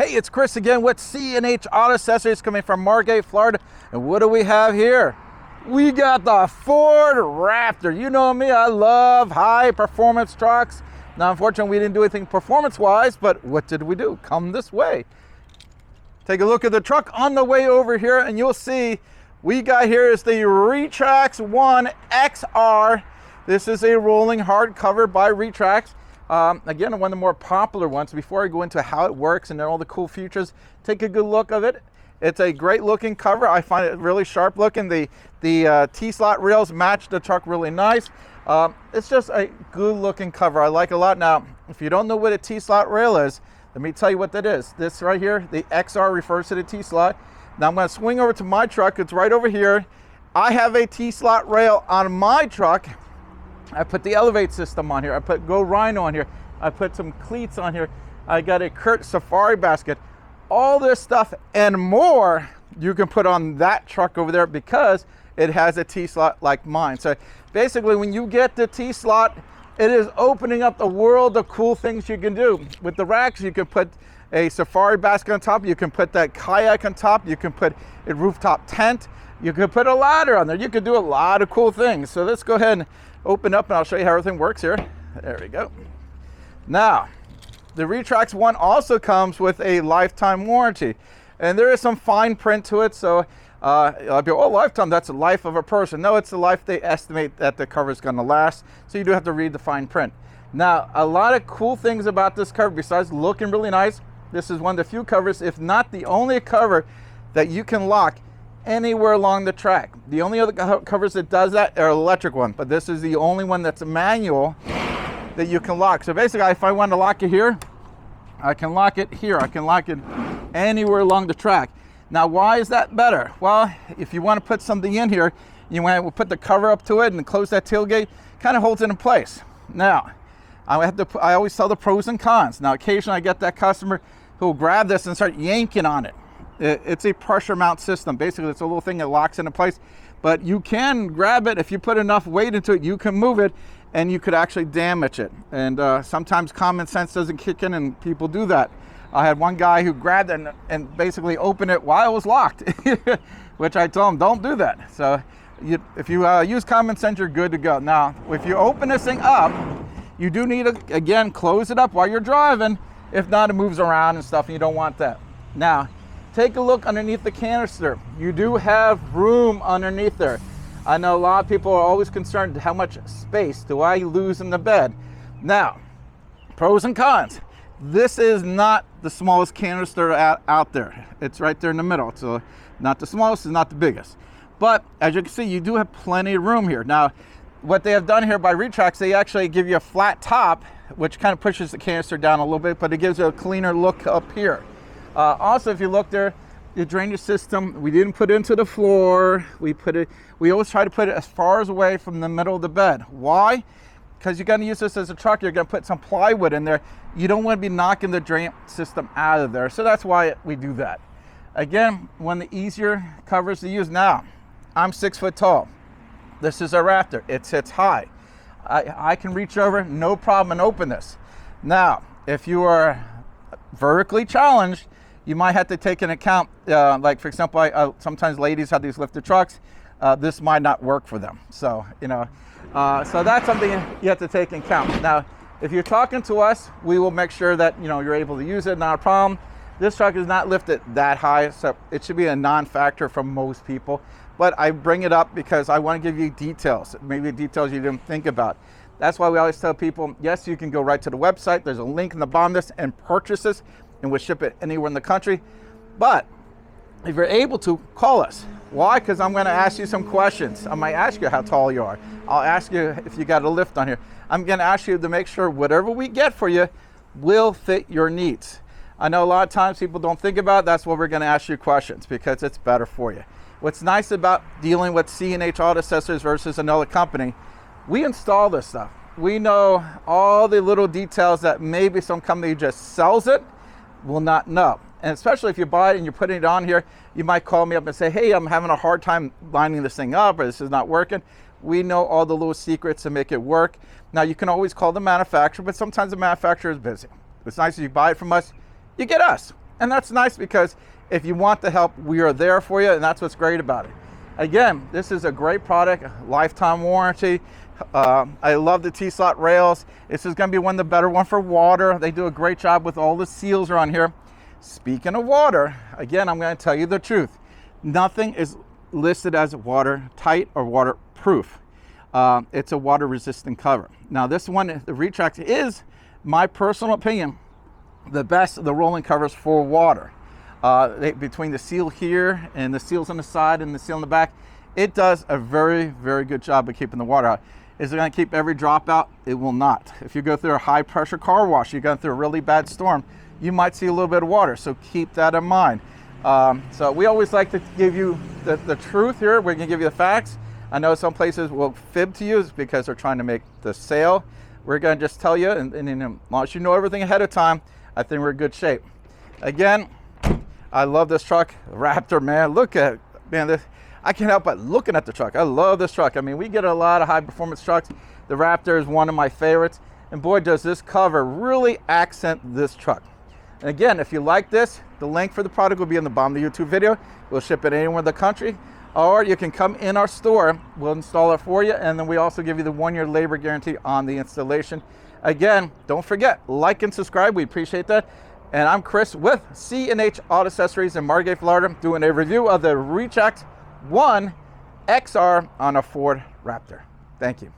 Hey, it's Chris again with C&H Auto Accessories coming from Margate, Florida. And what do we have here? We got the Ford Raptor. You know me, I love high performance trucks. Now, unfortunately, we didn't do anything performance-wise, but what did we do? Come this way. Take a look at the truck on the way over here, and you'll see we got here is the RetraxOne XR. This is a rolling hardcover by Retrax. Again, one of the more popular ones. Before I go into how it works and all the cool features, take a good look of it. It's a great looking cover. I find it really sharp looking. The T-slot rails match the truck really nice. It's just a good looking cover. I like it a lot. Now, if you don't know what a T-slot rail is, let me tell you what that is. This right here, the XR refers to the T-slot. Now I'm going to swing over to my truck. It's right over here. I have a T-slot rail on my truck. I put the Elevate system on here. I put Go Rhino on here. I put some cleats on here. I got a Kurt Safari basket. All this stuff and more you can put on that truck over there because it has a T-slot like mine. So basically, when you get the T-slot, it is opening up the world of cool things you can do. With the racks, you can put a Safari basket on top. You can put that kayak on top. You can put a rooftop tent. You can put a ladder on there. You can do a lot of cool things. So let's go ahead and open up and I'll show you how everything works here. There we go. Now, the RetraxOne also comes with a lifetime warranty, and there is some fine print to it. So I'll be, oh, lifetime, that's the life of a person. No, it's the life they estimate that the cover is going to last. So you do have to read the fine print. Now, a lot of cool things about this cover besides looking really nice. This is one of the few covers, if not the only cover, that you can lock anywhere along the track. The only other covers that does that are electric one, but this is the only one that's a manual that you can lock. So basically, if I want to lock it here, I can lock it here. I can lock it anywhere along the track. Now, why is that better? Well, if you want to put something in here, you want to put the cover up to it and close that tailgate, kind of holds it in place. Now, I always tell the pros and cons. Now, occasionally I get that customer who will grab this and start yanking on it. It's a pressure mount system. Basically, it's a little thing that locks into place, but you can grab it. If you put enough weight into it, you can move it and you could actually damage it. And sometimes common sense doesn't kick in and people do that. I had one guy who grabbed it and basically opened it while it was locked, which I told him, don't do that. So if you use common sense, you're good to go. Now, if you open this thing up, you do need to, again, close it up while you're driving. If not, it moves around and stuff and you don't want that. Now, take a look underneath the canister. You do have room underneath there. I know a lot of people are always concerned how much space do I lose in the bed. Now, pros and cons. This is not the smallest canister out there. It's right there in the middle. So not the smallest, it's not the biggest. But as you can see, you do have plenty of room here. Now, what they have done here by Retrax, they actually give you a flat top, which kind of pushes the canister down a little bit, but it gives you a cleaner look up here. Also, if you look there, the drainage system, we didn't put it into the floor. We always try to put it as far as away from the middle of the bed. Why? Because you're going to use this as a truck. You're going to put some plywood in there. You don't want to be knocking the drain system out of there. So that's why we do that. Again, one of the easier covers to use. Now, I'm 6 foot tall. This is a Raptor. It sits high. I can reach over, no problem, and open this. Now, if you are vertically challenged, you might have to take into account, like for example, sometimes ladies have these lifted trucks. This might not work for them. So, so that's something you have to take into account. Now, if you're talking to us, we will make sure that, you're able to use it, not a problem. This truck is not lifted that high, so it should be a non-factor for most people. But I bring it up because I want to give you details, maybe details you didn't think about. That's why we always tell people, yes, you can go right to the website. There's a link in the bottom of this and purchase this, and we'll ship it anywhere in the country. But if you're able to, call us. Why? Because I'm going to ask you some questions. I might ask you how tall you are. I'll ask you if you got a lift on here. I'm going to ask you to make sure whatever we get for you will fit your needs. I know a lot of times people don't think about it. That's why we're going to ask you questions, because it's better for you. What's nice about dealing with C&H Auto Accessories versus another company, we install this stuff. We know all the little details that maybe some company just sells it will not know. And especially if you buy it and you're putting it on here, you might call me up and say, hey, I'm having a hard time lining this thing up, or this is not working. We know all the little secrets to make it work. Now, you can always call the manufacturer, but sometimes the manufacturer is busy. It's nice if you buy it from us, you get us. And that's nice because if you want the help, we are there for you, and that's what's great about it. Again, this is a great product, lifetime warranty. I love the T-slot rails. This is going to be one of the better one for water. They do a great job with all the seals around here. Speaking of water, again, I'm going to tell you the truth. Nothing is listed as watertight or waterproof. It's a water resistant cover. Now this one, the Retrax, is my personal opinion the best of the rolling covers for water. Between the seal here and the seals on the side and the seal in the back, it does a very, very good job of keeping the water out. Is it going to keep every drop out? It will not. If you go through a high pressure car wash, you're going through a really bad storm, you might see a little bit of water, so keep that in mind. So we always like to give you the truth here. We're going to give you the facts. I know some places will fib to you because they're trying to make the sale. We're going to just tell you, and as long as you know everything ahead of time, I think we're in good shape. Again, I love this truck, Raptor, man. Look at it, man. This, I can't help but looking at the truck. I love this truck. I mean, we get a lot of high performance trucks. The Raptor is one of my favorites. And boy, does this cover really accent this truck. And again, if you like this, the link for the product will be in the bottom of the YouTube video. We'll ship it anywhere in the country. Or you can come in our store. We'll install it for you. And then we also give you the 1-year labor guarantee on the installation. Again, don't forget, like and subscribe. We appreciate that. And I'm Chris with C&H Auto Accessories in Margate, Florida, doing a review of the RetraxOne XR on a Ford Raptor. Thank you.